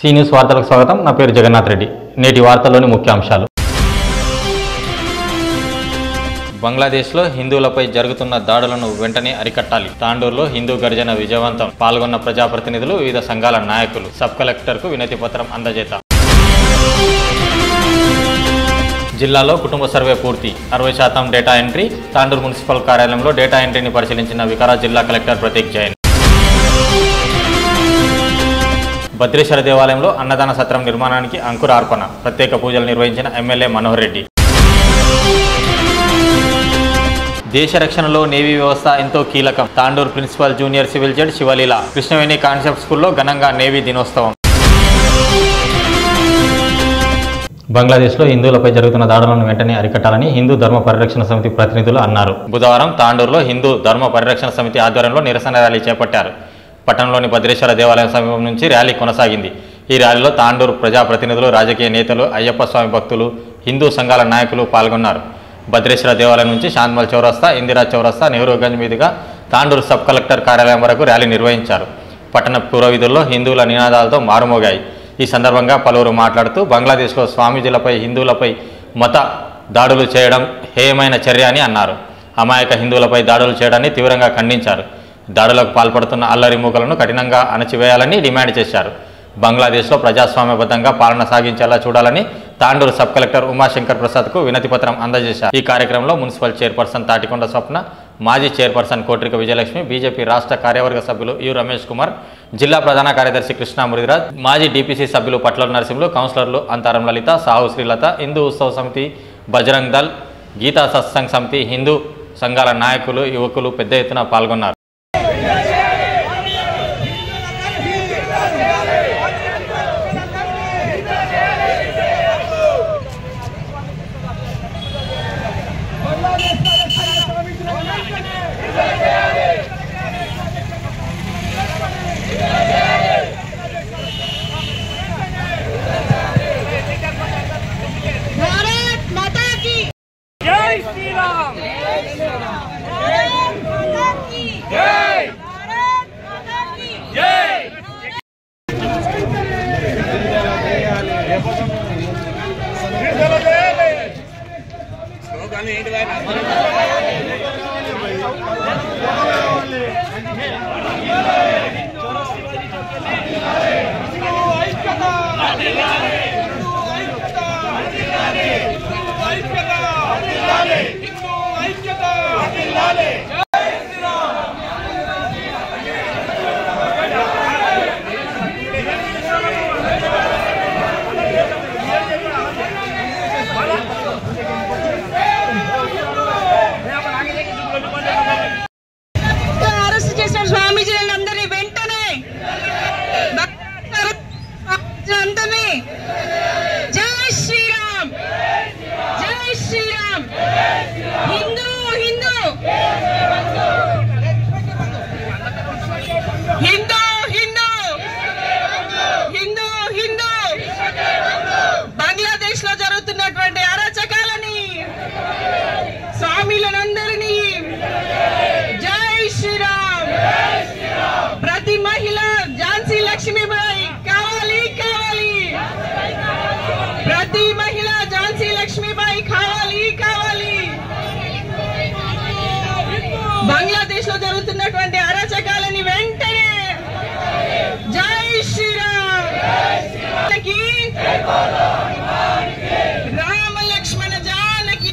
C news వార్తలకు స్వాగతం. నా పేరు జగన్నాథ్ రెడ్డి. నేటి వార్తల్లోని ముఖ్యాంశాలు. బంగ్లాదేశ్లో హిందువులపై జరుగుతున్న దాడులను వెంటనే అరికట్టాలి. తాండూరులో హిందూ గర్జన విజయవంతం. పాల్గొన్న ప్రజాప్రతినిధులు, వివిధ సంఘాల నాయకులు. సబ్ కలెక్టర్కు వినతి పత్రం అందజేత. జిల్లాలో కుటుంబ సర్వే పూర్తి. 60% డేటా ఎంట్రీ. తాండూరు మున్సిపల్ కార్యాలయంలో డేటా ఎంట్రీని పరిశీలించిన వికారాబాద్ జిల్లా కలెక్టర్ ప్రతీక్ జైన్. భద్రేశ్వర దేవాలయంలో అన్నదాన సత్రం నిర్మాణానికి అంకురార్పణ. ప్రత్యేక పూజలు నిర్వహించిన ఎమ్మెల్యే మనోహర్ రెడ్డి. దేశ రక్షణలో నేవీ వ్యవస్థ ఎంతో కీలకం. Tandur principal junior civil judge Sivaleela. Krishnaveni concept స్కూల్లో ఘనంగా నేవీ దినోత్సవం. బంగ్లాదేశ్లో హిందువులపై జరుగుతున్న దాడులను వెంటనే అరికట్టాలని హిందూ ధర్మ పరిరక్షణ సమితి ప్రతినిధులు అన్నారు. బుధవారం తాండూరులో హిందూ ధర్మ పరిరక్షణ సమితి ఆధ్వర్యంలో నిరసన ర్యాలీ చేపట్టారు. పట్టణంలోని భద్రేశ్వర దేవాలయం సమీపం నుంచి ర్యాలీ కొనసాగింది. ఈ ర్యాలీలో తాండూరు ప్రజాప్రతినిధులు, రాజకీయ నేతలు, అయ్యప్ప స్వామి భక్తులు, హిందూ సంఘాల నాయకులు పాల్గొన్నారు. భద్రేశ్వర దేవాలయం నుంచి శాంతిమల్ చౌరస్తా, ఇందిరా చౌరస్తా, నెహ్రూగంజ్ మీదుగా తాండూరు సబ్ కలెక్టర్ కార్యాలయం వరకు ర్యాలీ నిర్వహించారు. పట్టణ పూర్వవీధుల్లో హిందువుల నినాదాలతో మారుమోగాయి. ఈ సందర్భంగా పలువురు మాట్లాడుతూ బంగ్లాదేశ్లో స్వామీజీలపై, హిందువులపై మత దాడులు చేయడం హేయమైన చర్య అని అన్నారు. అమాయక హిందువులపై దాడులు చేయడాన్ని తీవ్రంగా ఖండించారు. దాడులకు పాల్పడుతున్న అల్లరి మూకలను కఠినంగా అణచివేయాలని డిమాండ్ చేశారు. బంగ్లాదేశ్లో ప్రజాస్వామ్యబద్ధంగా పాలన సాగించేలా చూడాలని తాండూరు సబ్ కలెక్టర్ ఉమాశంకర్ ప్రసాద్కు వినతి పత్రం అందజేశారు. ఈ కార్యక్రమంలో మున్సిపల్ చైర్పర్సన్ తాటికొండ స్వప్న, మాజీ చైర్పర్సన్ కోట్రిక విజయలక్ష్మి, బీజేపీ రాష్ట్ర కార్యవర్గ సభ్యులు యు రమేష్ కుమార్, జిల్లా ప్రధాన కార్యదర్శి కృష్ణ మురిరాజ్, మాజీ డీపీసీ సభ్యులు పట్ల నరసింహులు, కౌన్సిలర్లు అంతారం లలిత, సాహు శ్రీలత, హిందూ ఉత్సవ సమితి, బజరంగ్ దళ్, గీతా సత్సంగ్ సమితి, హిందూ సంఘాల నాయకులు, యువకులు పెద్ద ఎత్తున పాల్గొన్నారు. బంగ్లాదేశ్ లో జరుగుతున్నటువంటి అరాచకాలని, స్వామిలందరినీ జై శ్రీరామ్. ప్రతి మహిళ ఝాన్సీ లక్ష్మీబాయి కావాలి కావాలి. ప్రతి మహిళ ఝాన్సీ లక్ష్మీబాయి కావాలి కావాలి. బంగ్లాదేశ్ లో జరుగుతున్నటువంటి అరాచకాలని వెంటనే జై శ్రీరామ్. రామ లక్ష్మణ జానకి.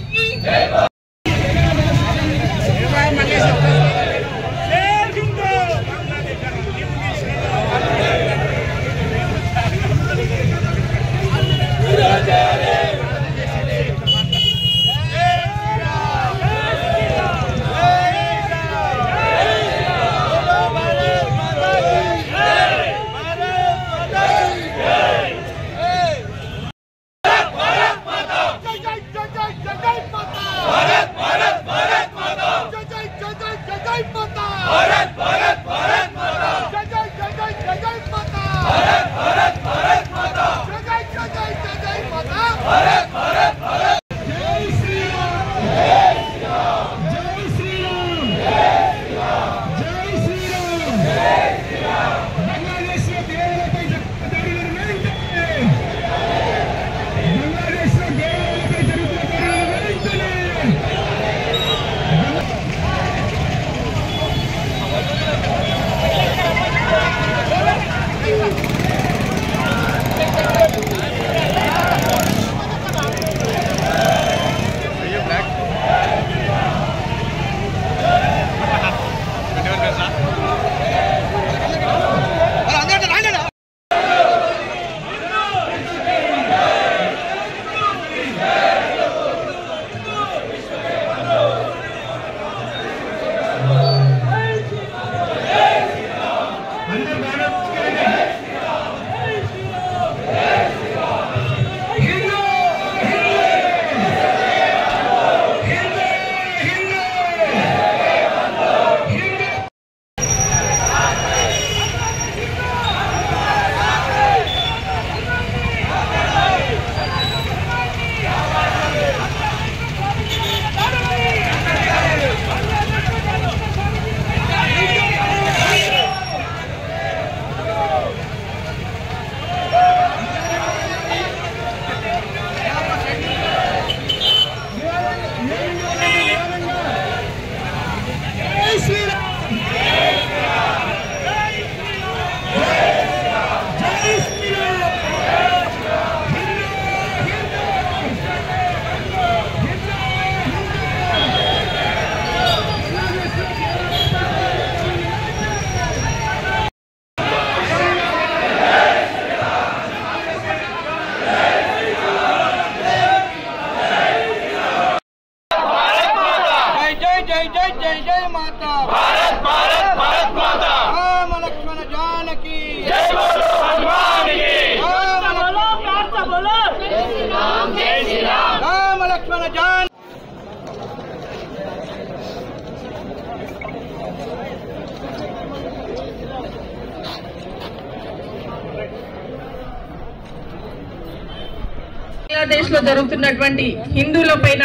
బంగ్లాదేశ్ లో జరుగుతున్నటువంటి హిందువుల పైన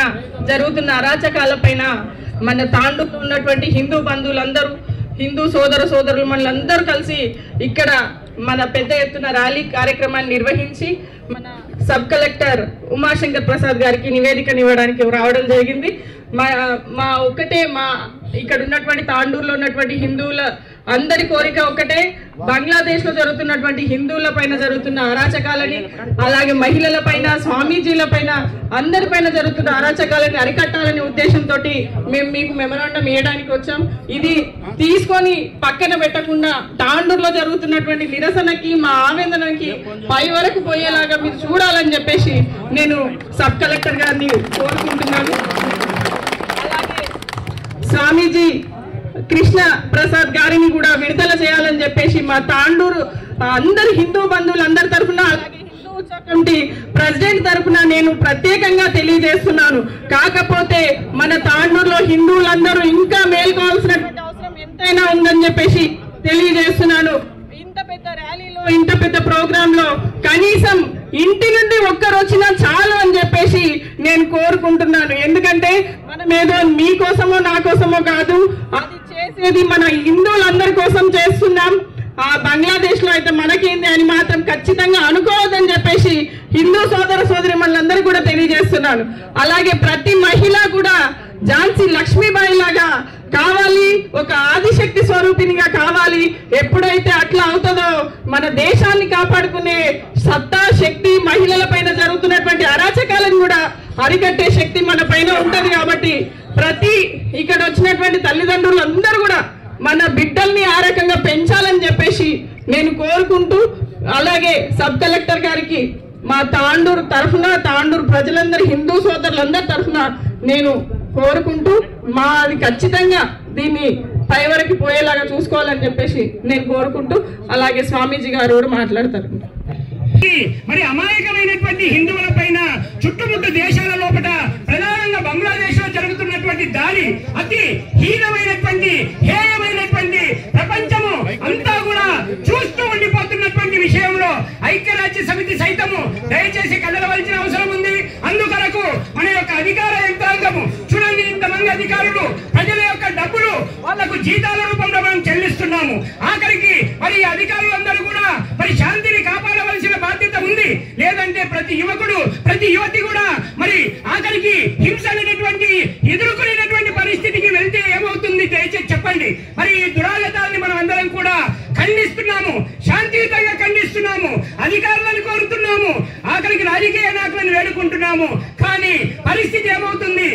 జరుగుతున్న అరాచకాల పైన మన తాండూరులో ఉన్నటువంటి హిందూ బంధువులందరూ, హిందూ సోదరులు మనలందరూ కలిసి ఇక్కడ మన పెద్ద ఎత్తున ర్యాలీ కార్యక్రమాన్ని నిర్వహించి మన సబ్ కలెక్టర్ ఉమాశంకర్ ప్రసాద్ గారికి నివేదికనివ్వడానికి రావడం జరిగింది. మా ఇక్కడ ఉన్నటువంటి తాండూరులో ఉన్నటువంటి హిందువుల అందరి కోరిక ఒకటే, బంగ్లాదేశ్ లో జరుగుతున్నటువంటి హిందువుల పైన జరుగుతున్న అరాచకాలని, అలాగే మహిళల పైన, స్వామీజీల పైన, అందరి పైన జరుగుతున్న అరాచకాలని అరికట్టాలనే ఉద్దేశంతో మేము మీకు మెమరాండం ఇవ్వడానికి వచ్చాం. ఇది తీసుకొని పక్కన పెట్టకుండా తాండూరులో జరుగుతున్నటువంటి నిరసనకి, మా ఆవేదనకి పై వరకు పోయేలాగా మీరు చూడాలని చెప్పేసి నేను సబ్ కలెక్టర్ గారిని కోరుకుంటున్నాను. అలాగే స్వామీజీ కృష్ణ ప్రసాద్ గారిని కూడా విడుదల చేయాలని చెప్పేసి మా తాండూరు అందరు హిందూ బంధువులందరి తరఫున, అలాగే హిందూ ఉత్సవ కమిటీ ప్రెసిడెంట్ తరఫున నేను ప్రత్యేకంగా తెలియజేస్తున్నాను. కాకపోతే మన తాండూరులో హిందువులందరూ ఇంకా మేల్కోవాల్సినటువంటి అవసరం ఎంతైనా ఉందని చెప్పేసి తెలియజేస్తున్నాను. ఇంత పెద్ద ర్యాలీలో, ఇంత పెద్ద ప్రోగ్రామ్ లో కనీసం ఇంటి నుండి ఒక్కరు వచ్చినా చాలు అని చెప్పేసి నేను కోరుకుంటున్నాను. ఎందుకంటే మనం ఏదో మీకోసమో నా కోసమో కాదు, అది చేసేది మన హిందువులందరి కోసం చేస్తున్నాం. ఆ బంగ్లాదేశ్ లో అయితే మనకేంది అని మాత్రం ఖచ్చితంగా అనుకోవద్దని చెప్పేసి హిందూ సోదరి మనందరూ కూడా తెలియజేస్తున్నాను. అలాగే ప్రతి మహిళ కూడా ఝాన్సీ లక్ష్మీబాయి లాగా కావాలి, ఒక ఆదిశక్తి స్వరూపినిగా కావాలి. ఎప్పుడైతే అట్లా అవుతుందో మన దేశాన్ని కాపాడుకునే సత్తా, శక్తి, మహిళల పైన జరుగుతున్నటువంటి అరాచకాలను కూడా అరికట్టే శక్తి మన పైన ఉంటది. కాబట్టి ఇక్కడ వచ్చినటువంటి తల్లిదండ్రులు అందరూ కూడా మన బిడ్డల్ని ఆ రకంగా పెంచాలని చెప్పేసి నేను కోరుకుంటూ, అలాగే సబ్ కలెక్టర్ గారికి మా తాండూరు తరఫున, తాండూరు ప్రజలందరూ, హిందూ సోదరులందరి తరఫున నేను కోరుకుంటూ, మాది ఖచ్చితంగా దీన్ని పై వరకు పోయేలాగా చూసుకోవాలని చెప్పేసి నేను కోరుకుంటూ, అలాగే స్వామీజీ గారు కూడా మాట్లాడతారు. మరి అమాయకమైనటువంటి హిందువుల పైన చుట్టుముట్టు దేశాల లోపల, ప్రధానంగా బంగ్లాదేశ్ లో జరుగుతున్నటువంటి దాడి అతి హీనమైనటువంటి, హేయమైనటువంటి, ప్రపంచము అంతా కూడా చూస్తూ ఉండిపోతున్నటువంటి విషయంలో ఐక్యరాజ్య సమితి సైతము దయచేసి కదలవలసిన అవసరం ఉంది. అందుకొరకు మన యొక్క అధికార యంత్రాంగము చూడండి, ఇంతమంది అధికారులు ప్రజల యొక్క డబ్బులు వాళ్లకు జీతాల రూపంలో మనం చెల్లిస్తున్నాము. ఆఖరికి మరి అధికారులందరూ కూడా మరి శాంతిని కాపాడవలసిన బాధ్యత ఉంది. లేదంటే ప్రతి యువకుడు, ప్రతి యువతి కూడా మరి ఆఖరికి హింస అనేటువంటి ఎదుర్కొనేటువంటి పరిస్థితికి వెళ్తే ఏమవుతుంది దయచేసి చెప్పండి. మరి ఈ దురాగతాన్ని మనం అందరం కూడా ఖండిస్తున్నాము, శాంతియుతంగా ఖండిస్తున్నాము, అధికారులను కోరుతున్నాము, ఆఖరికి రాజకీయ నాయకులను వేడుకుంటున్నాము. కానీ పరిస్థితి ఏమవుతుంది?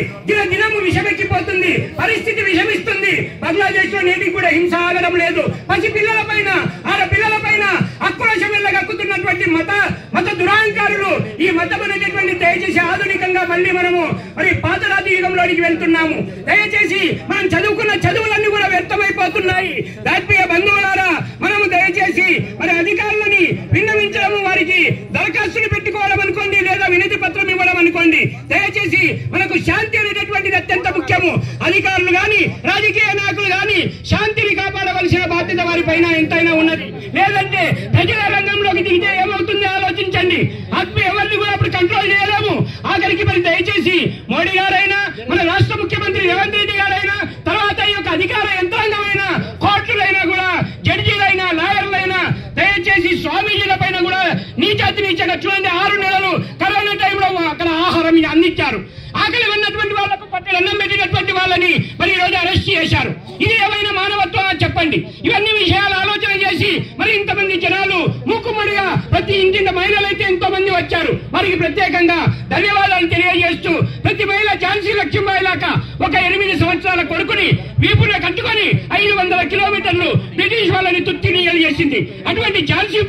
దినము విషమెక్కిపోతుంది, పరిస్థితి విషమిస్తుంది. బంగ్లాదేశ్ లో నేటికి కూడా హింస ఆగడం లేదు. పసి పిల్లల పైన, ఆడపిల్లల పైన ఆక్రోశం వెళ్ళగక్కుతున్నటువంటి మత దురాంకారులు, ఈ మతం అనేటటువంటి దయచేసి ఆధునికంగా మళ్ళీ మనము మరి పాతరాతి యుగంలోనికి వెళ్తున్నాము. దయచేసి మనం చదువుకున్న చదువులన్నీ కూడా వ్యర్థమైపోతున్నాయి. దాత్మీయ బంధువులారా, మనము దయచేసి మరి అధికారులని విన్నవించడము, వారికి దరఖాస్తులు పెట్టుకోవడం అనుకోండి, లేదా వినతి పత్రం ఇవ్వడం అనుకోండి. దయచేసి మనకు శాంతి అనేటటువంటిది అత్యంత ముఖ్యము. అధికారులు గాని, రాజకీయ నాయకులు గాని శాంతిని కాపాడవలసిన బాధ్యత వారి పైన ఎంతైనా ఉన్నది. లేదంటే ప్రజల రంగంలోకి దిగితే ఏమవుతుంది ఆలోచించండి. ఆత్మ ఎవరిని కూడా అప్పుడు కంట్రోల్ చేయలేము. ఆఖరికి మరి దయచేసి మోడీ గారైనా, మన రాష్ట్ర ముఖ్యమంత్రి రేవంత్ రెడ్డి గారైనా, తర్వాత ఈ యొక్క అధికార యంత్రాంగమైనా, కోర్టులైనా కూడా, జడ్జీలైనా, లాయర్లైనా దయచేసి స్వామీజీల పైన కూడా నీచాతి నీచగా చూడండి. 6 నెలలు కరోనా టైంలో అక్కడ ఆహారం అందించారు. ఆకలి ఉన్నటువంటి వాళ్లకు పట్టెలు అన్నం పెట్టినటువంటి వాళ్ళని మరి ఈరోజు అరెస్ట్ చేశారు. ఇది ఏమైనా మానవత్వం చెప్పండి. ఇవన్నీ విషయాలు ఆలోచన చేసి మరి ఇంతమంది జనాలు మూకుమ్మడిగా ప్రతి ఇంటింటి మహిళలైతే ఎంతో మంది వచ్చారు. వారికి ప్రత్యేకంగా ధన్యవాదాలు తెలియజేస్తూ, ప్రతి మహిళ ఝాన్సీ లక్ష్మీబాయి లాగా ఒక 8 సంవత్సరాల కొడుకుని వీపున కట్టుకొని 500 కిలోమీటర్లు బ్రిటిష్ వాళ్ళని తుత్తినీయలు చేసింది. అటువంటి ఝాన్సీ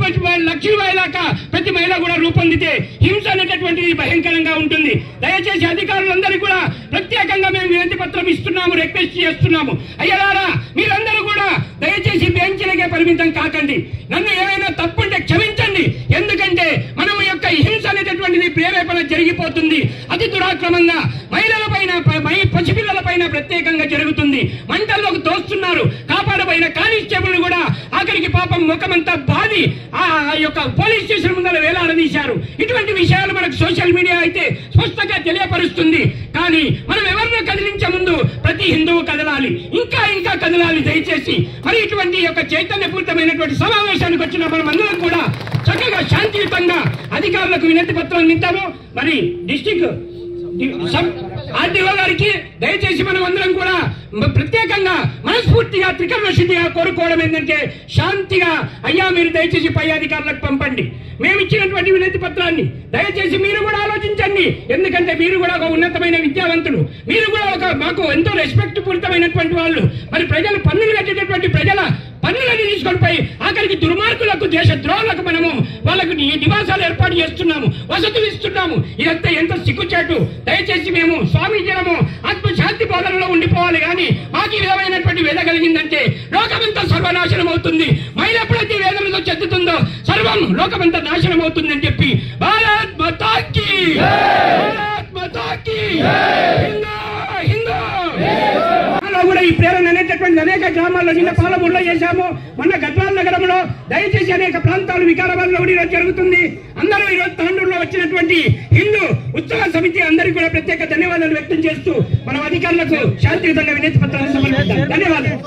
లక్ష్మీబాయి లాగా ప్రతి మహిళ కూడా రూపొందితే హింస అనేటటువంటిది భయంకరంగా ఉంటుంది. దయచేసి అధికారులందరూ కూడా ప్రత్యేకంగా మేము వినతి పత్రం ఇస్తున్నాము, రిక్వెస్ట్ చేస్తున్నాము. అయ్యలారా, మీరందరూ కూడా దయచేసి బెంచ్లకే పరిమితం కాకండి. నన్ను ఏమైనా తప్పుంటే క్షమించండి. ఎందుకంటే మనం యొక్క హింస అనేటటువంటిది ప్రేరేపణ జరిగిపోతుంది. అతి దురాక్రమంగా మహిళల పైన, పసిపిల్లల పైన ప్రత్యేకంగా జరుగుతుంది. మంటల్లోకి తోస్తున్నారు. కాపాడబోయిన కానిస్టేబుల్ కూడా ఆఖరికి పాపం ముఖమంతా బాధి ఆ యొక్క పోలీస్ స్టేషన్ ముందర వేలాడదీశారు. ఇటువంటి విషయాలు మనకు సోషల్ మీడియా అయితే స్పష్టంగా తెలియపరుస్తుంది. కానీ మనం ఎవరినో కదిలించే ముందు ప్రతి హిందువు కదలాలి, ఇంకా ఇంకా కదలాలి దయచేసి. మరి ఇటువంటి యొక్క చైతన్యపూరితమైనటువంటి సమావేశానికి వచ్చిన మనం అందరం కూడా చక్కగా శాంతియుతంగా అధికారులకు వినతి పత్రాన్ని ఇద్దాము. మరి డిస్ట్రిక్ట్ ఆర్డీఓ గారికి దయచేసి మనం అందరం కూడా ప్రత్యేకంగా మనస్ఫూర్తిగా త్రికరణ శుద్ధిగా కోరుకోవడం ఏంటంటే శాంతిగా అయ్యా మీరు దయచేసి పై అధికారులకు పంపండి. మేము ఇచ్చినటువంటి వినతి పత్రాన్ని దయచేసి మీరు కూడా ఆలోచించండి. ఎందుకంటే మీరు కూడా ఒక ఉన్నతమైన విద్యావంతులు, మీరు కూడా మాకు ఎంతో రెస్పెక్ట్ పూరితమైనటువంటి వాళ్ళు. మరి ప్రజలు పన్నులు కట్టేటటువంటి ప్రజల పన్నులని తీసుకొని పోయి ఆఖరికి దుర్మార్గులకు దేశ ద్రోహులకు మనము వాళ్ళకు నివాసాలు ఏర్పాటు చేస్తున్నాము, వసతులు ఇస్తున్నాము. ఇదంతా ఎంత సిగ్గుచేటు. దయచేసి మేము స్వామీజీలము ఆత్మశాంతి బోధనలో ఉండిపోవాలి. కానీ మాకు ఈ విధమైనటువంటి వేద కలిగిందంటే లోకమంతా సర్వనాశనం అవుతుంది. మహిళ ఎప్పుడైతే వేదనతో చెందుతుందో సర్వం లోకమంతా నాశనం అవుతుందని చెప్పి భారత్ మాతా కీ, భారత్ మాతా కీ, హిందూ కూడా ఈ ప్రేరణ అనేటటువంటి అనేక గ్రామాల్లో నిన్న పాలమూరులో చేశాము, మొన్న గద్వాల నగరంలో, దయచేసి అనేక ప్రాంతాలు వికారాబాద్ లో ఈరోజు జరుగుతుంది. అందరూ ఈరోజు తాండూరులో వచ్చినటువంటి హిందూ ఉత్సవ సమితి అందరికీ కూడా ప్రత్యేక ధన్యవాదాలు వ్యక్తం చేస్తూ మనం అధికారులకు శాంతియుతంగా వినతి పత్రాలు సమర్పిద్దాం. ధన్యవాదాలు.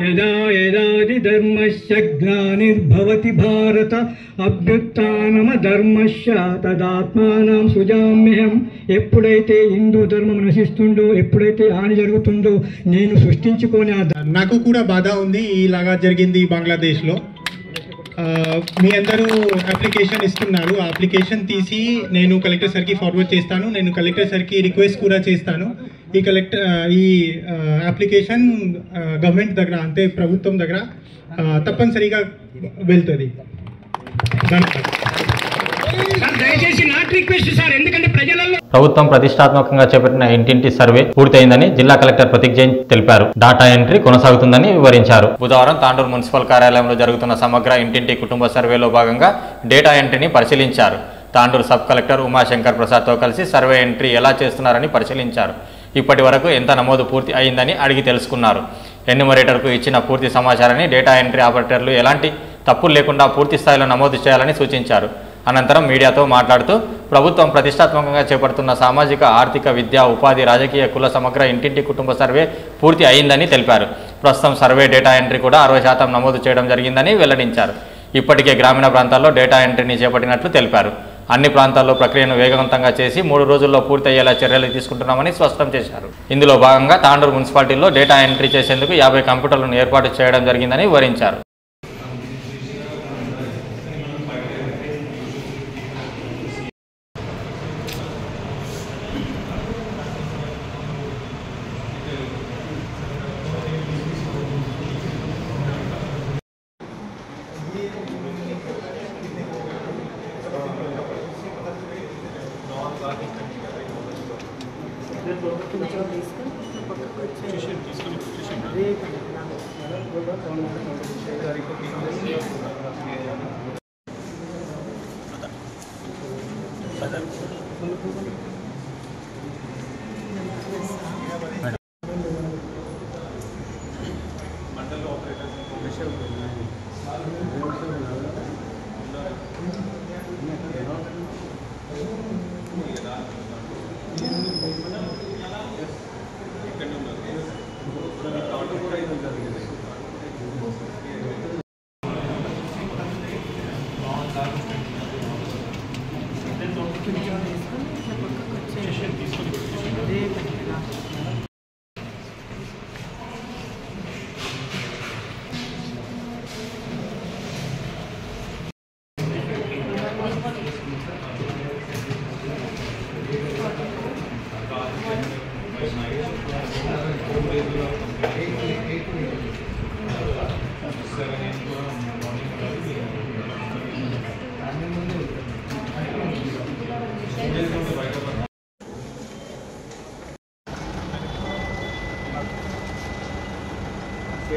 యదా యదాది ధర్మస్య గ్లానిర్భవతి భారత అభ్యుత్థానమ ధర్మస్య తదాత్మానం సృజామ్యహం. ఎప్పుడైతే హిందూ ధర్మం నశిస్తుందో, ఎప్పుడైతే హాని జరుగుతుందో నేను సృష్టించుకొని నాకు కూడా బాధ ఉంది. ఇలాగా జరిగింది బంగ్లాదేశ్లో. మీ అందరూ అప్లికేషన్ ఇస్తున్నారు. ఆ అప్లికేషన్ తీసి నేను కలెక్టర్ సార్కి ఫార్వర్డ్ చేస్తాను. నేను కలెక్టర్ సార్కి రిక్వెస్ట్ కూడా చేస్తాను. ఈ అప్లికేషన్ గవర్నమెంట్ దగ్గర అంటే ప్రభుత్వం దగ్గర తప్పనిసరిగా వెళ్తుంది. దయచేసి నాట్ రిక్వెస్ట్ సార్, ఎందుకంటే ప్రజలలో ప్రభుత్వం ప్రతిష్టాత్మకంగా చేపట్టిన ఇంటింటి సర్వే పూర్తయిందని జిల్లా కలెక్టర్ ప్రతీక్ జైన్ తెలిపారు. డాటా ఎంట్రీ కొనసాగుతుందని వివరించారు. బుధవారం తాండూరు మున్సిపల్ కార్యాలయంలో జరుగుతున్న సమగ్ర ఇంటింటి కుటుంబ సర్వేలో భాగంగా డేటా ఎంట్రీని పరిశీలించారు. తాండూరు సబ్ కలెక్టర్ ఉమాశంకర్ ప్రసాద్తో కలిసి సర్వే ఎంట్రీ ఎలా చేస్తున్నారని పరిశీలించారు. ఇప్పటి వరకు ఎంత నమోదు పూర్తి అయిందని అడిగి తెలుసుకున్నారు. ఎన్యూమరేటర్కు ఇచ్చిన పూర్తి సమాచారాన్ని డేటా ఎంట్రీ ఆపరేటర్లు ఎలాంటి తప్పులు లేకుండా పూర్తి స్థాయిలో నమోదు చేయాలని సూచించారు. అనంతరం మీడియాతో మాట్లాడుతూ ప్రభుత్వం ప్రతిష్టాత్మకంగా చేపడుతున్న సామాజిక, ఆర్థిక, విద్యా, ఉపాధి, రాజకీయ, కుల సమగ్ర ఇంటింటి కుటుంబ సర్వే పూర్తి అయిందని తెలిపారు. ప్రస్తుతం సర్వే డేటా ఎంట్రీ కూడా 60% నమోదు చేయడం జరిగిందని వెల్లడించారు. ఇప్పటికే గ్రామీణ ప్రాంతాల్లో డేటా ఎంట్రీని చేపట్టినట్లు తెలిపారు. అన్ని ప్రాంతాల్లో ప్రక్రియను వేగవంతంగా చేసి 3 రోజుల్లో పూర్తయ్యేలా చర్యలు తీసుకుంటున్నామని స్పష్టం చేశారు. ఇందులో భాగంగా తాండూరు మున్సిపాలిటీలో డేటా ఎంట్రీ చేసేందుకు 50 కంప్యూటర్లను ఏర్పాటు చేయడం జరిగిందని వివరించారు.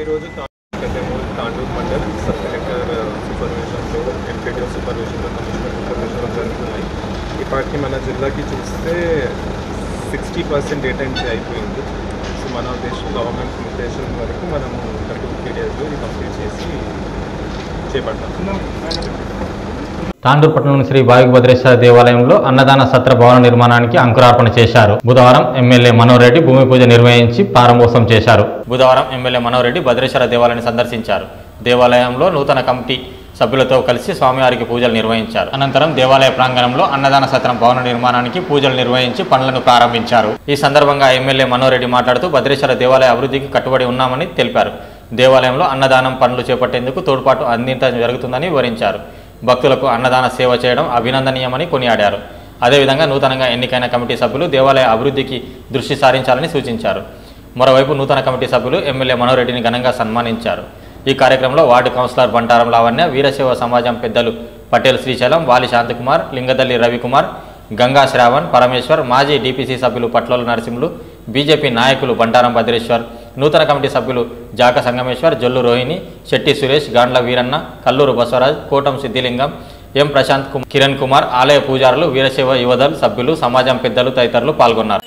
ఈరోజు తాండూరు మండల్ సబ్ కలెక్టర్ సూపర్విజన్లో ఎంపీడీఓ సూపర్విజన్లో కమిషనర్ సూపర్విజన్లో ఇప్పటికి మన జిల్లాకి చూస్తే 60% డేటా ఎంట్రీ అయిపోయింది. సో మన ఉద్దేశం గవర్నమెంట్ ఉద్దేశం వరకు మనము 2-3 డేస్లో ఇది కంప్లీట్ చేసి చేపడతాం. తాండూరు పట్టణంలోని శ్రీ భాగ్యభద్రేశ్వర దేవాలయంలో అన్నదాన సత్ర భవన నిర్మాణానికి అంకురార్పణ చేశారు. బుధవారం ఎమ్మెల్యే మనోహర్ రెడ్డి భూమి పూజ నిర్వహించి ప్రారంభోత్సవం చేశారు. బుధవారం ఎమ్మెల్యే మనోహర్ రెడ్డి భద్రేశ్వర దేవాలయాన్ని సందర్శించారు. దేవాలయంలో నూతన కమిటీ సభ్యులతో కలిసి స్వామివారికి పూజలు నిర్వహించారు. అనంతరం దేవాలయ ప్రాంగణంలో అన్నదాన సత్రం భవన నిర్మాణానికి పూజలు నిర్వహించి పనులను ప్రారంభించారు. ఈ సందర్భంగా ఎమ్మెల్యే మనోహర్ రెడ్డి మాట్లాడుతూ భద్రేశ్వర దేవాలయ అభివృద్ధికి కట్టుబడి ఉన్నామని తెలిపారు. దేవాలయంలో అన్నదానం పనులు చేపట్టేందుకు తోడ్పాటు అందించడం జరుగుతుందని వివరించారు. భక్తులకు అన్నదాన సేవ చేయడం అభినందనీయమని కొనియాడారు. అదేవిధంగా నూతనంగా ఎన్నికైన కమిటీ సభ్యులు దేవాలయ అభివృద్ధికి దృష్టి సారించాలని సూచించారు. మరోవైపు నూతన కమిటీ సభ్యులు ఎమ్మెల్యే మనోహర్ రెడ్డిని ఘనంగా సన్మానించారు. ఈ కార్యక్రమంలో వార్డు కౌన్సిలర్ బంటారం లావణ్య, వీరశైవ సమాజం పెద్దలు పటేల్ శ్రీశైలం, వాలి శాంతకుమార్, లింగదల్లి రవికుమార్, గంగా శ్రావణ్, పరమేశ్వర్, మాజీ డీపీసీ సభ్యులు పట్లోలు నరసింహులు, బీజేపీ నాయకులు బంటారం భద్రేశ్వర్, నూతన కమిటీ సభ్యులు జాక సంగమేశ్వర్, జొల్లు రోహిణి, శెట్టి సురేష్, గాండ్ల వీరన్న, కల్లూరు బసవరాజ్, కోటం సిద్ధిలింగం, ఎం ప్రశాంత్, కిరణ్ కుమార్, ఆలయ పూజారులు, వీరశైవ యువదల్ సభ్యులు, సమాజం పెద్దలు తదితరులు పాల్గొన్నారు.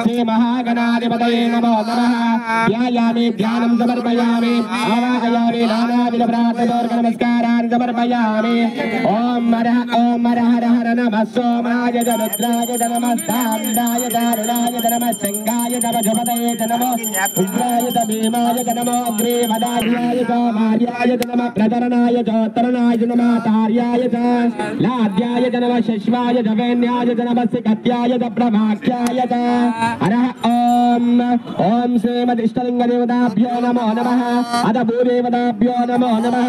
శ్రీ మహాగణాధిపతయే నమో నమః ధ్యాయామి ధ్యానం సమర్పయామి आवाहयामि नानाविध प्रार्थनार्घ नमस्कारान् समर्पयामि ओम हर हर नमः सोमाय च रुद्राय च नमः साम्राय च अरुणाय च नमः सिंहाय च वज्रपतये च नमः उग्राय च भीमाय च नमः अग्रेवदार्याय च भार्याय च नमः प्रतरणाय च उत्तरणाय च नमः तार्याय च लाद्याय च नमः शिश्वाय च वैन्याय च नमः सिकत्याय च प्रभाख्याय च हरः ओम श्रीमदिष्टलिङ्गदेवताभ्यो नमो नमः अथ भूदेवताभ्यो नमो नमः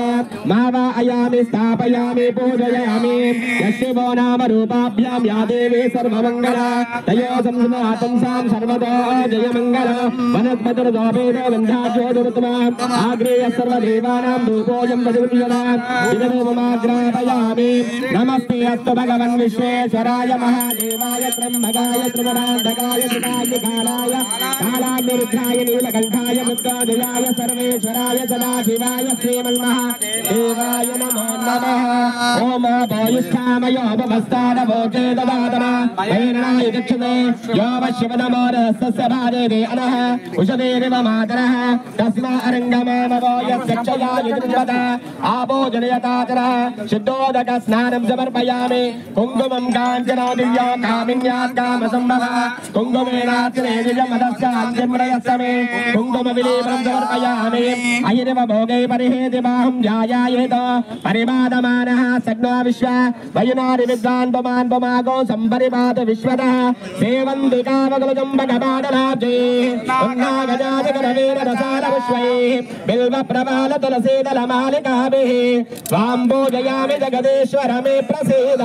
मावाहयामि स्थापयामि पूजयामि यशिवो नाम रूपाभ्यां या देवी सर्वमङ्गला तयो संस्नातं सां सर्वतो जयमङ्गला वनस्पतिर्दोपेतो गन्धाज्योतिरुत्तमा आग्रेय सर्वदेवानां धूपोऽयं प्रतिगृह्यता विदधूपमाग्रापयामि नमस्ते अस्तु भगवन् विश्वेश्वराय महादेवाय त्र्यम्बकाय त्रिपुरान्तकाय त्रिकालाय कालानिरुद्धाय नीलकण्ठाय मुद्गादयाय सर्वेश्वराय सदाशिवाय श्रीमन्महादेवाय नमो नमः ओम भोयुष्ठामयोपमस्तादभोजे ददातमा वैरणाय गच्छते यो वश्यवदमोरस्तस्य भादेवे अनः उषदेरिव मातरः तस्मा अरङ्गमामवो यस्यक्षया युजुम्बत आपो जनयतातरः शुद्धोदक स्नानं समर्पयामि कुङ्कुमं काञ्चनो दिव्यो कामिन्यात् कामसम्भवः कुङ्कुमेनार्चने निजमदस्याञ्जम्रयस्समे कुङ्कुमविलेपनं समर्पयामि अहिरिव भोगे परिहेति बाहुं जायायेत परिवादमानः सग्नो विश्वा वयुनारि विद्वान् पुमान् पुमागो सम्परिवाद विश्वतः सेवन्ति कामकुलजं भगवानराजे उन्नागजातिकरवीररसारविश्वैः बिल्वप्रबालतुलसीदलमालिकाभिः स्वां पूजयामि जगदीश्वर मे प्रसीद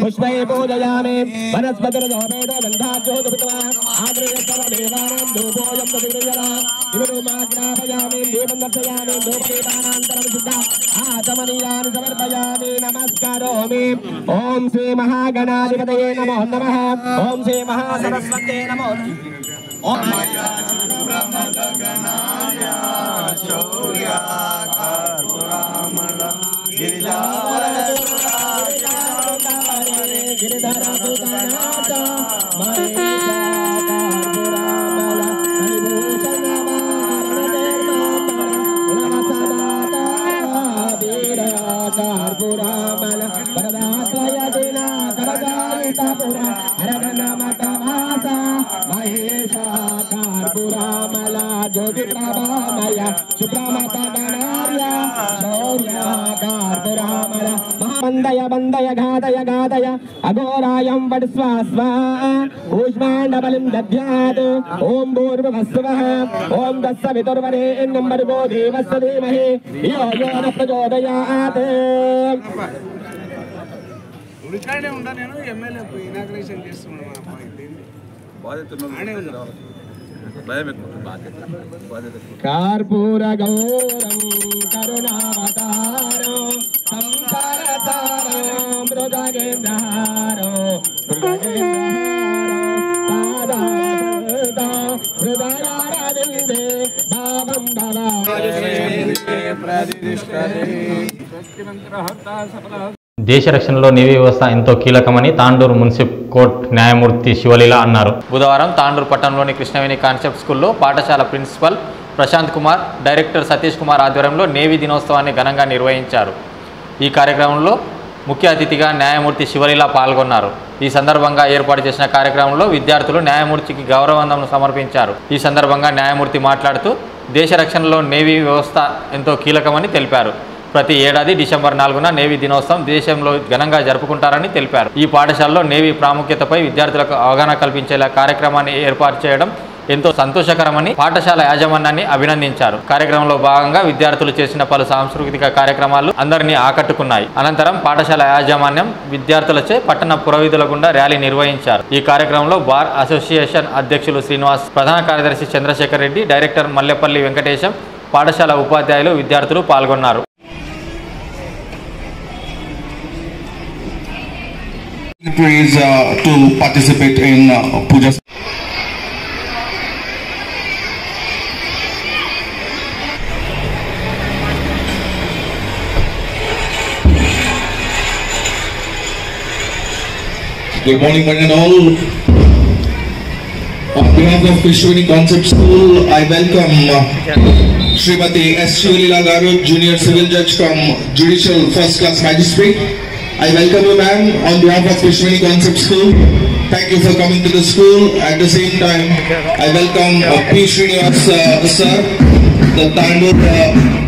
पुष्पैः पूजयामि वनस्पतिर्दोपेतो गन्धाज्योतिरुत्तमा आग्रेय सर्वदेवानां धूपोऽयं प्रतिगृह्यता दिवरूपमाग्रापयामि दीपं दर्शयामि धूपदीपानान्तरं शुद्धा आचमनीयानि समर्पयामि नमस्कारोमि ओम श्री महागणाधिपतये नमो नमः ओम श्री महासरस्वत्यै नमो ओम ब्रह्मदगनाय शौर्याकर्पुरामल गिरिधरसुतनाथ कर्पूरामल वरदात्रय दिना करदायितपुरा हरनमतवासा महेशा कर्पूरामल ज्योतिप्रभामय शुभ्रमतगणार्य शौर्य कर्पूरामल वन्दय वन्दय घातय घातय अघोरायं वट्स्वा ऊष्माण्डबलिं दद्यात् ॐ भूर्भुवस्सुवः ॐ तत्सवितुर्वरेण्यं भर्गो देवस्य धीमहि धियो यो न प्रचोदयात् ఉడికాడే ఉంటా నేను ఎమ్మెల్యే ఇనాగ్రేషన్ చేస్తున్నాను कर्पूर गौरं करुणावतारो संसारतारो मृदगेन्द्रहारो हृदयारविन्दे भावं దేశ రక్షణలో నేవీ వ్యవస్థ ఎంతో కీలకమని తాండూరు మున్సిపల్ కోర్టు న్యాయమూర్తి శివలీల అన్నారు. బుధవారం తాండూరు పట్టణంలోని కృష్ణవేణి కాన్సెప్ట్ స్కూల్లో పాఠశాల ప్రిన్సిపల్ ప్రశాంత్ కుమార్, డైరెక్టర్ సతీష్ కుమార్ ఆధ్వర్యంలో నేవీ దినోత్సవాన్ని ఘనంగా నిర్వహించారు. ఈ కార్యక్రమంలో ముఖ్య అతిథిగా న్యాయమూర్తి శివలీల పాల్గొన్నారు. ఈ సందర్భంగా ఏర్పాటు చేసిన కార్యక్రమంలో విద్యార్థులు న్యాయమూర్తికి గౌరవవందనం సమర్పించారు. ఈ సందర్భంగా న్యాయమూర్తి మాట్లాడుతూ దేశ రక్షణలో నేవీ వ్యవస్థ ఎంతో కీలకమని తెలిపారు. ప్రతి ఏడాది డిసెంబర్ 4న నేవీ దినోత్సవం దేశంలో ఘనంగా జరుపుకుంటారని తెలిపారు. ఈ పాఠశాలలో నేవీ ప్రాముఖ్యతపై విద్యార్థులకు అవగాహన కల్పించేలా కార్యక్రమాన్ని ఏర్పాటు చేయడం ఎంతో సంతోషకరమని పాఠశాల యాజమాన్యాన్ని అభినందించారు. కార్యక్రమంలో భాగంగా విద్యార్థులు చేసిన పలు సాంస్కృతిక కార్యక్రమాలు అందరినీ ఆకట్టుకున్నాయి. అనంతరం పాఠశాల యాజమాన్యం విద్యార్థులచే పట్టణ పురవీధుల గుండా ర్యాలీ నిర్వహించారు. ఈ కార్యక్రమంలో బార్ అసోసియేషన్ అధ్యక్షులు శ్రీనివాస్, ప్రధాన కార్యదర్శి చంద్రశేఖర్ రెడ్డి, డైరెక్టర్ మల్లెపల్లి వెంకటేశం, పాఠశాల ఉపాధ్యాయులు, విద్యార్థులు పాల్గొన్నారు. To participate in puja. Good morning, one and all. On behalf of Krishwini Concept School, I welcome Srimati S. Shivalila Garu, Junior Civil Judge from Judicial First Class Magistrate. I welcome you, ma'am, on behalf of Krishwini Concept School. Thank you for coming to the school. At the same time, I welcome P. Srinivas sir, the Tandur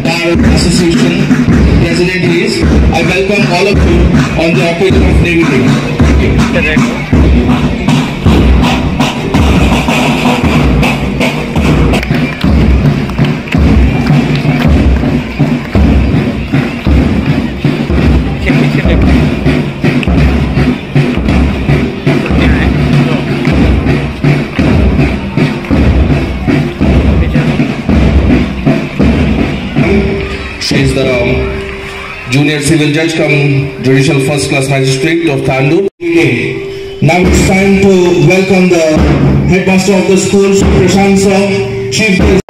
Bar Association President he is. I welcome all of you on the occasion of Navy Day. Thank you. She is the Junior Civil Judge come Judicial First Class Magistrate of Tandur. Now it's time to welcome the Headmaster of the school, Prashant sir, Chief.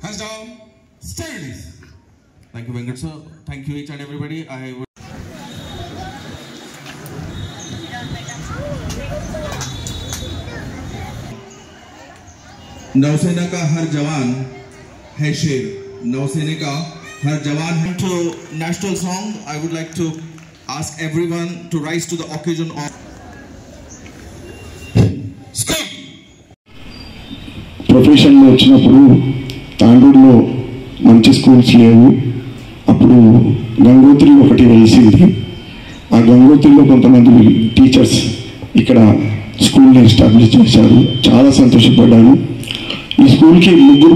Hands down, steady. Thank you, Venkat sir. Thank you each and everybody. I would नौसेना का हर जवान है शेर, नौसेना का हर जवान है. To national song, I would like to ask everyone to rise to the occasion of. ప్రొఫెషన్లో వచ్చినప్పుడు తాండూరులో మంచి స్కూల్స్ లేవు. అప్పుడు గంగోత్రి ఒకటి వెలిసింది. ఆ గంగోత్రిలో కొంతమంది టీచర్స్ ఇక్కడ స్కూల్ని ఎస్టాబ్లిష్ చేశారు. చాలా సంతోషపడ్డాను. ఈ స్కూల్కి ముగ్గురు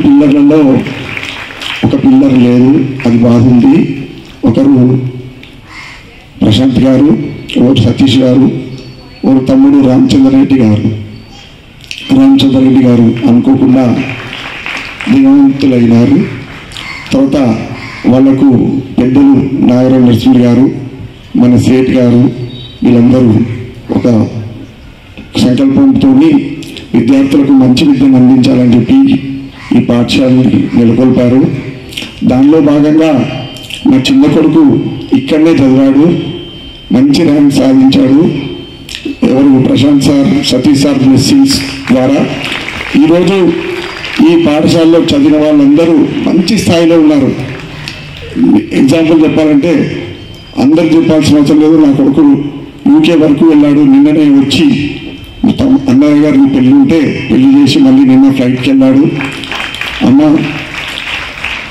పిల్లర్లలో ఒక పిల్లర్ లేదు, అది బాగుంది. ఒకరు ప్రశాంత్ గారు, ఒకరు సతీష్ గారు, ఒక తమ్ముడు రామచంద్రరెడ్డి గారు అనుకోకుండా దివంతులైనారు. తర్వాత వాళ్లకు పెద్దలు నాగరావు నరసింహ గారు, మన సేట్ గారు, వీళ్ళందరూ ఒక సంకల్పంతో విద్యార్థులకు మంచి విద్యను అందించాలని చెప్పి ఈ పాఠశాలని నెలకొల్పారు. దానిలో భాగంగా మా చిన్న కొడుకు ఇక్కడనే చదివాడు, మంచి ర్యాంక్ సాధించాడు. ఎవరు Prashant sir, Satish sir blessings ద్వారా ఈరోజు ఈ పాఠశాలలో చదివిన వాళ్ళందరూ మంచి స్థాయిలో ఉన్నారు. ఎగ్జాంపుల్ చెప్పాలంటే అందరు చెప్పాల్సిన అవసరం లేదు. నా కొడుకు యూకే వరకు వెళ్ళాడు. నిన్ననే వచ్చి అన్నయ్య గారిని పెళ్ళి ఉంటే పెళ్లి చేసి మళ్ళీ నిన్న ఫ్లైట్కి వెళ్ళాడు. అమ్మ,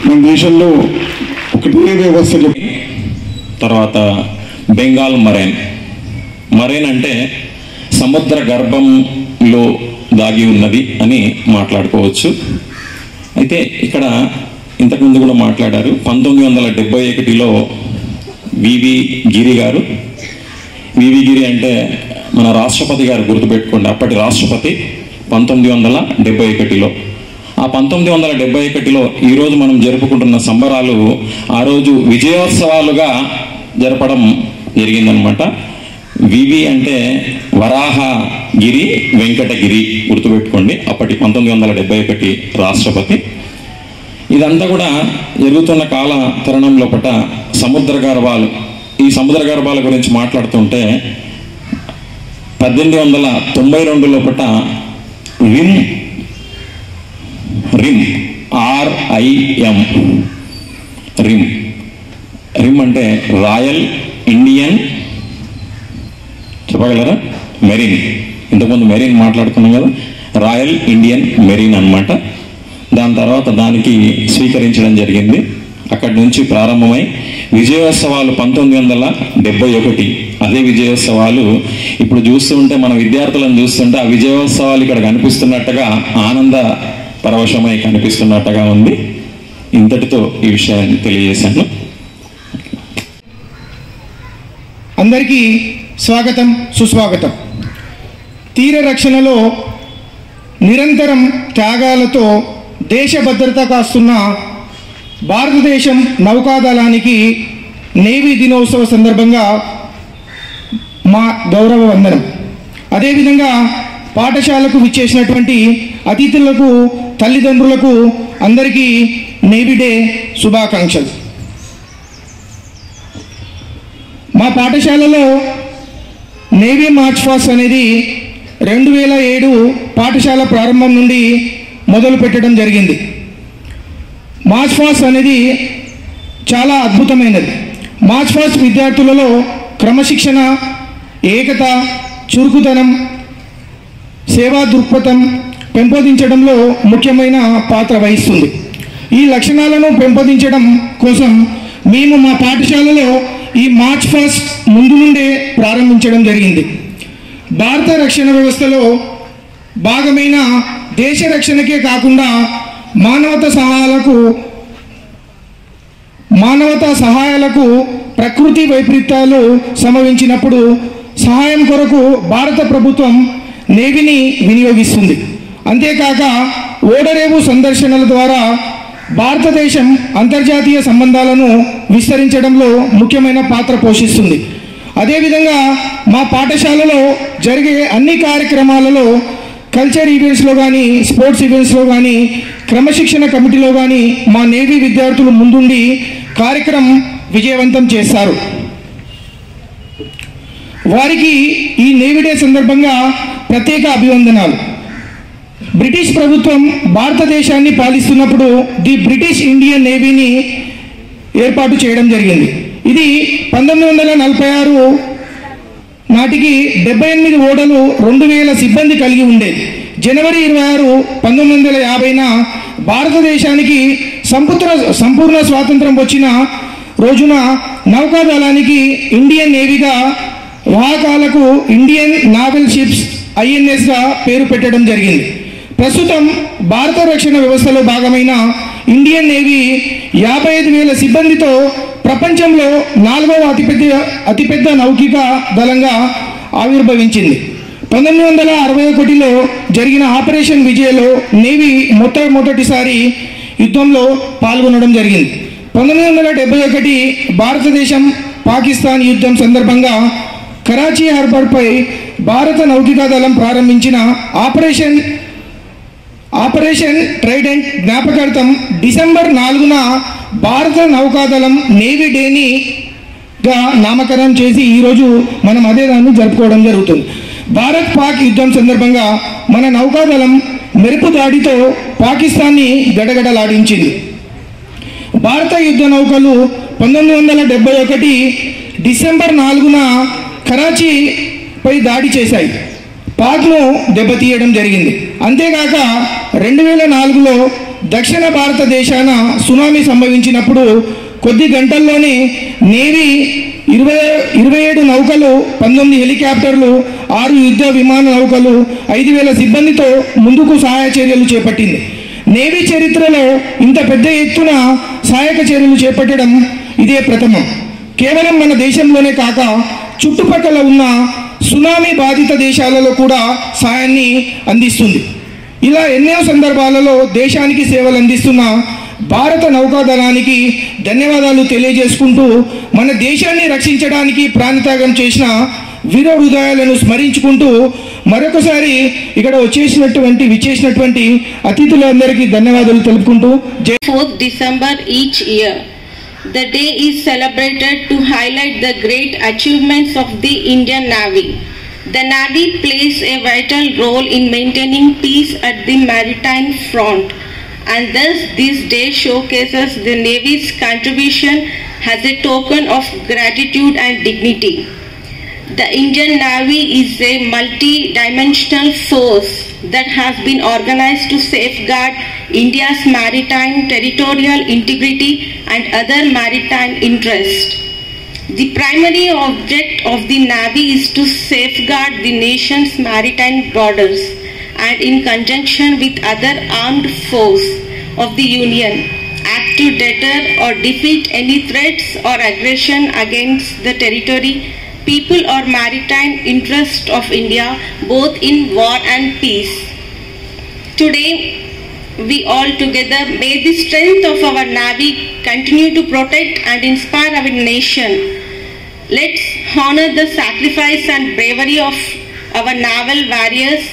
మన దేశంలో ఒకటే వ్యవస్థ తర్వాత బెంగాల్ మరైన్ అంటే సముద్ర గర్భంలో దాగి ఉన్నది అని మాట్లాడుకోవచ్చు. అయితే ఇక్కడ ఇంతకుముందు కూడా మాట్లాడారు. 1971లో వివి గిరి గారు, వివి గిరి అంటే మన రాష్ట్రపతి గారు, గుర్తుపెట్టుకోండి. అప్పటి రాష్ట్రపతి 1971లో. ఆ 1971లో ఈరోజు మనం జరుపుకుంటున్న సంబరాలు ఆ రోజు విజయోత్సవాలుగా జరపడం జరిగిందనమాట. వివి అంటే వరాహగిరి వెంకటగిరి, గుర్తుపెట్టుకోండి. అప్పటి 1971 రాష్ట్రపతి. ఇదంతా కూడా జరుగుతున్న కాల తరుణం లోపల ఈ సముద్ర గర్భాల గురించి మాట్లాడుతుంటే 1892 లోపట రిమ్ RIM రిమ్ అంటే రాయల్ ఇండియన్ చెప్పగలరా మెరీన్. ఇంతకుముందు మెరీన్ మాట్లాడుకున్నాం కదా, రాయల్ ఇండియన్ మెరీన్ అన్నమాట. దాని తర్వాత దానికి స్వీకరించడం జరిగింది. అక్కడి నుంచి ప్రారంభమై విజయోత్సవాలు 1971. అదే విజయోత్సవాలు ఇప్పుడు చూస్తుంటే మన విద్యార్థులను చూస్తుంటే ఆ విజయోత్సవాలు ఇక్కడ కనిపిస్తున్నట్టుగా ఆనంద పరవశమై కనిపిస్తున్నట్టుగా ఉంది. ఇంతటితో ఈ విషయాన్ని తెలియజేశాను. అందరికీ స్వాగతం, సుస్వాగతం. తీర రక్షణలో నిరంతరం త్యాగాలతో దేశ భద్రత కాస్తున్న భారతదేశం నౌకాదళానికి నేవీ దినోత్సవ సందర్భంగా మా గౌరవ వందనం. అదేవిధంగా పాఠశాలకు విచ్చేసినటువంటి అతిథులకు, తల్లిదండ్రులకు అందరికీ నేవీ డే శుభాకాంక్షలు. మా పాఠశాలలో నేవీ మార్చ్ పాస్ట్ అనేది 2007 పాఠశాల ప్రారంభం నుండి మొదలు పెట్టడం జరిగింది. మార్చ్ పాస్ట్ అనేది చాలా అద్భుతమైనది. మార్చ్ పాస్ట్ విద్యార్థులలో క్రమశిక్షణ, ఏకత, చురుకుతనం, సేవా దృక్పథం పెంపొందించడంలో ముఖ్యమైన పాత్ర వహిస్తుంది. ఈ లక్షణాలను పెంపొందించడం కోసం మేము మా పాఠశాలలో ఈ మార్చ్ పాస్ట్ ముందు నుండే ప్రారంభించడం జరిగింది. భారత రక్షణ వ్యవస్థలో భాగమైన దేశ రక్షణకే కాకుండా మానవతా సహాయాలకు ప్రకృతి వైపరీత్యాలు సంభవించినప్పుడు సహాయం కొరకు భారత ప్రభుత్వం నేవీని వినియోగిస్తుంది. అంతేకాక ఓడరేవు సందర్శనల ద్వారా భారతదేశం అంతర్జాతీయ సంబంధాలను విస్తరించడంలో ముఖ్యమైన పాత్ర పోషిస్తుంది. అదేవిధంగా మా పాఠశాలలో జరిగే అన్ని కార్యక్రమాలలో, కల్చర్ ఈవెంట్స్లో కానీ, స్పోర్ట్స్ ఈవెంట్స్లో కానీ, క్రమశిక్షణ కమిటీలో కానీ మా నేవీ విద్యార్థులు ముందుండి కార్యక్రమం విజయవంతం చేస్తారు. వారికి ఈ నేవీ డే సందర్భంగా ప్రత్యేక అభివందనాలు. బ్రిటిష్ ప్రభుత్వం భారతదేశాన్ని పాలిస్తున్నప్పుడు ది బ్రిటిష్ ఇండియన్ నేవీని ఏర్పాటు చేయడం జరిగింది. ఇది 1946 నాటికి 78 ఓడలు, 2000 సిబ్బంది కలిగి ఉండేది. జనవరి 26, 1950న భారతదేశానికి సంపూర్ణ స్వాతంత్రం వచ్చిన రోజున నౌకాదళానికి ఇండియన్ నేవీగా, వాహకాలకు ఇండియన్ నావల్ షిప్స్ INSగా పేరు పెట్టడం జరిగింది. ప్రస్తుతం భారత రక్షణ వ్యవస్థలో భాగమైన ఇండియన్ నేవీ 55,000 సిబ్బందితో ప్రపంచంలో 4వ అతిపెద్ద నౌకిక దళంగా ఆవిర్భవించింది. 1961లో జరిగిన ఆపరేషన్ విజయ్లో నేవీ మొట్టమొదటిసారి యుద్ధంలో పాల్గొనడం జరిగింది. 1971 భారతదేశం పాకిస్తాన్ యుద్ధం సందర్భంగా కరాచీ హార్బర్పై భారత నౌకికా దళం ప్రారంభించిన ఆపరేషన్ ట్రైడెంట్ జ్ఞాపకార్థం డిసెంబర్ 4న భారత నౌకాదళం నేవీ డేనిగా నామకరణం చేసి ఈరోజు మనం అదే దాన్ని జరుపుకోవడం జరుగుతుంది. భారత్ పాక్ యుద్ధం సందర్భంగా మన నౌకాదళం మెరుపు దాడితో పాకిస్తాన్ని గడగడలాడించింది. భారత యుద్ధ నౌకలు 1971 డిసెంబర్ 4న కరాచీపై దాడి చేశాయి, పాక్ను దెబ్బతీయడం జరిగింది. అంతేకాక 2004లో దక్షిణ భారతదేశాన సునామీ సంభవించినప్పుడు కొద్ది గంటల్లోనే నేవీ 27 నౌకలు, 19 హెలికాప్టర్లు, 6 యుద్ధ విమాన నౌకలు, 5,000 సిబ్బందితో ముందుకు సహాయ చర్యలు చేపట్టింది. నేవీ చరిత్రలో ఇంత పెద్ద ఎత్తున సహాయక చర్యలు చేపట్టడం ఇదే ప్రథమం. కేవలం మన దేశంలోనే కాక చుట్టుపక్కల ఉన్న సునామీ బాధిత దేశాలలో కూడా సాయాన్ని అందిస్తుంది. ఇలా ఎన్నో సందర్భాలలో దేశానికి సేవలు అందిస్తున్న భారత నౌకాదళానికి ధన్యవాదాలు తెలియజేసుకుంటూ మన దేశాన్ని రక్షించడానికి ప్రాణత్యాగం చేసిన వీర హృదయాలను స్మరించుకుంటూ మరొకసారి ఇక్కడ విచ్చేసినటువంటి అతిథులందరికీ ధన్యవాదాలు తెలుపుకుంటూ 4th December each year. The day is celebrated to highlight the great achievements of the Indian Navy. The Navy plays a vital role in maintaining peace at the maritime front, and thus this day showcases the Navy's contribution as a token of gratitude and dignity. The Indian Navy is a multi-dimensional force that has been organized to safeguard India's maritime territorial integrity and other maritime interests. The primary object of the Navy is to safeguard the nation's maritime borders and in conjunction with other armed forces of the Union, act to deter or defeat any threats or aggression against the territory, people or maritime interest of India, both in war and peace. Today, we all together may the strength of our Navy continue to protect and inspire our nation. Let's honor the sacrifice and bravery of our naval warriors.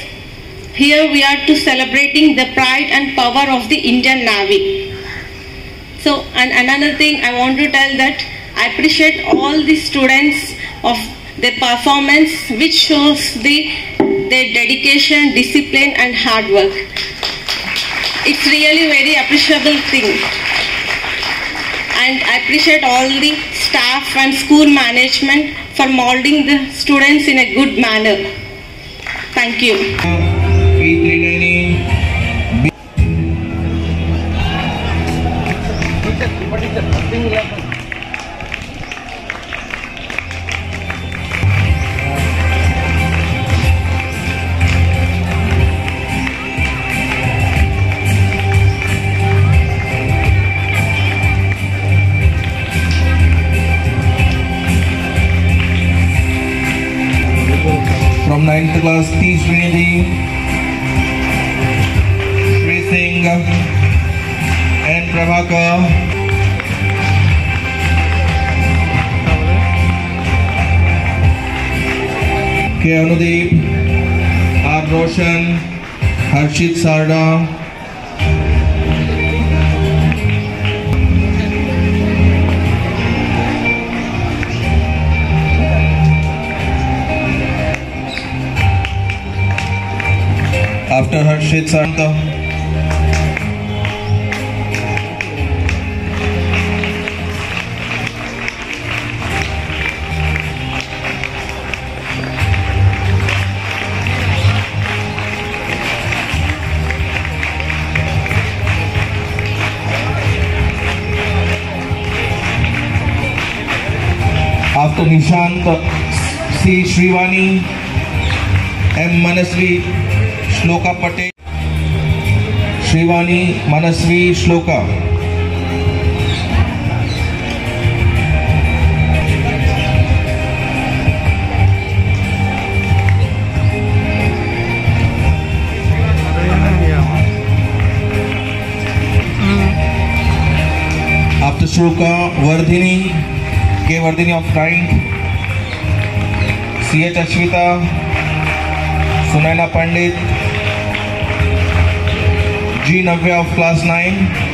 Here we are to celebrating the pride and power of the Indian Navy. So, and another thing I want to tell that I appreciate all the students of their performance, which shows their dedication, discipline and hard work. It's really very appreciable thing. And I appreciate all the staff and school management for molding the students in a good manner. Thank you. From 9th class, T. Srinidhi, Shri Singh, N. Prabhakar, K. Anudeep, R. Roshan, Harshit Sarda, after Harshit Sarda, after Nishant, C. Shrivani, M. Manasvi, Shloka Patel, Shrivani, Manasvi, Shloka. After Shloka, Vardhini, K. Vardhini of 9th, C. H. Ashwita, Sunaina Pandit, G. Navya of class 9,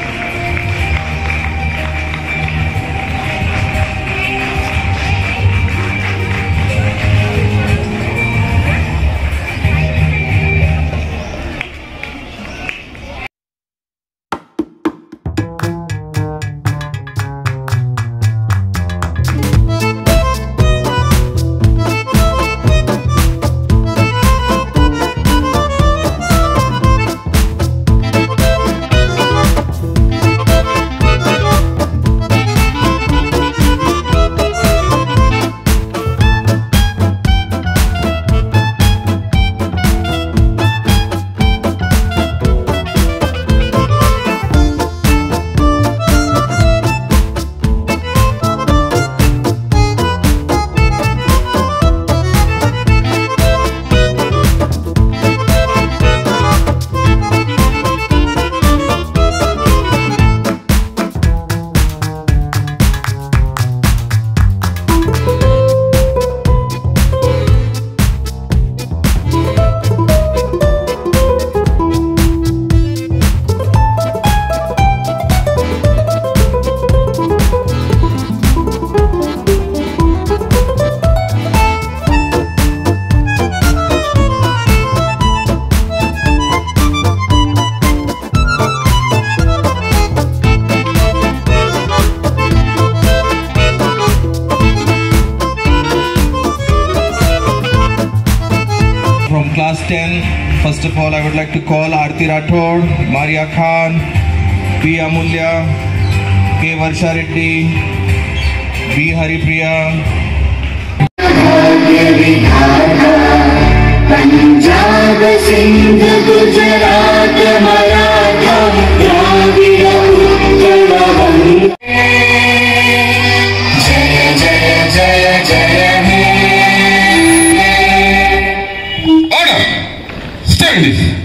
First of all, I would like to call Aarti Rathod, Maria Khan, P. Amulya, K. Varsha Reddy, B. Haripriya. Punjab Sindh Gujarat Maratha Dravida Utkal वंदे जय जय जय जय हे Order! Stand this!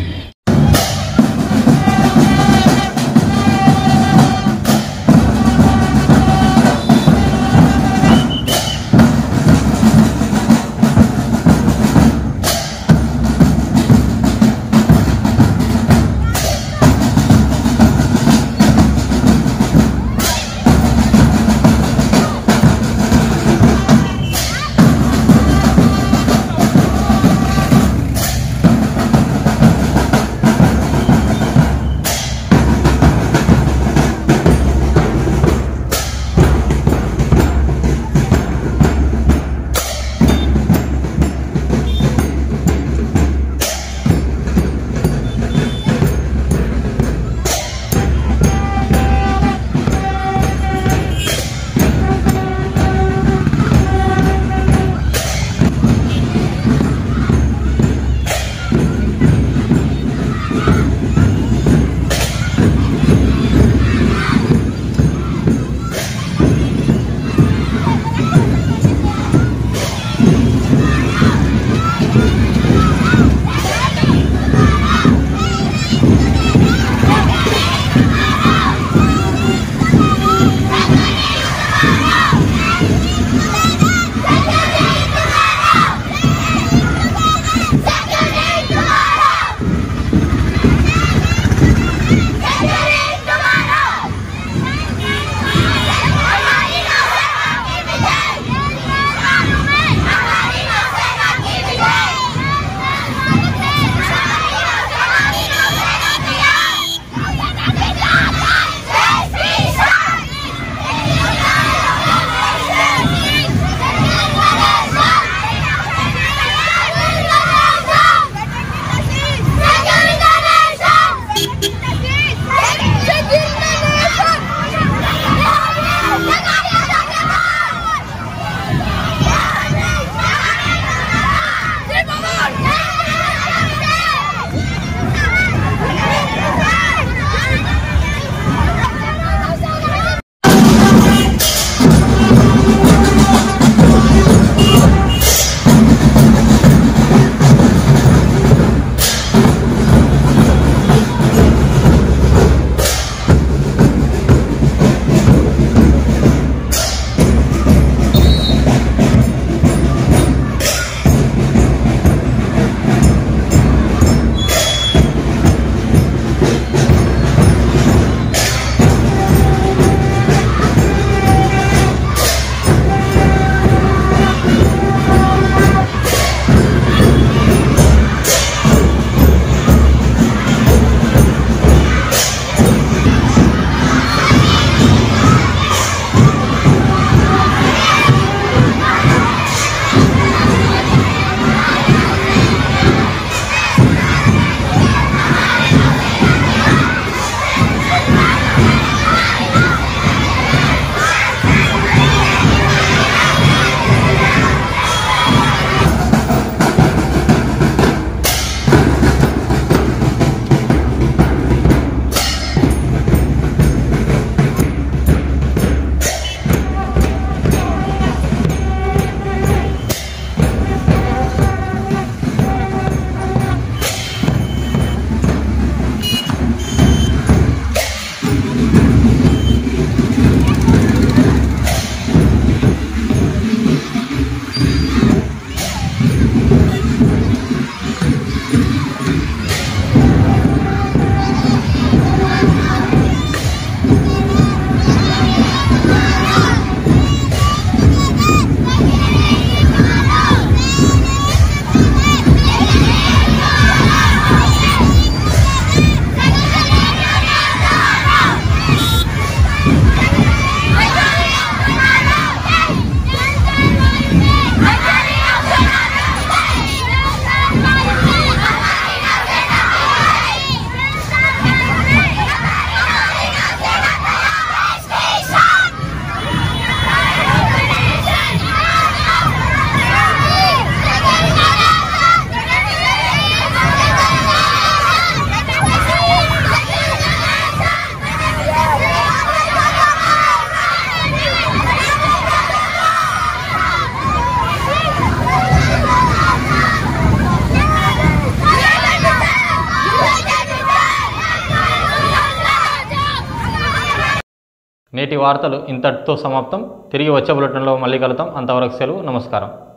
నేటి వార్తలు ఇంతటితో సమాప్తం. తిరిగి వచ్చే బులెటిన్లో మళ్ళీ కలుద్దాం. అంతవరకు సెలవు. నమస్కారం.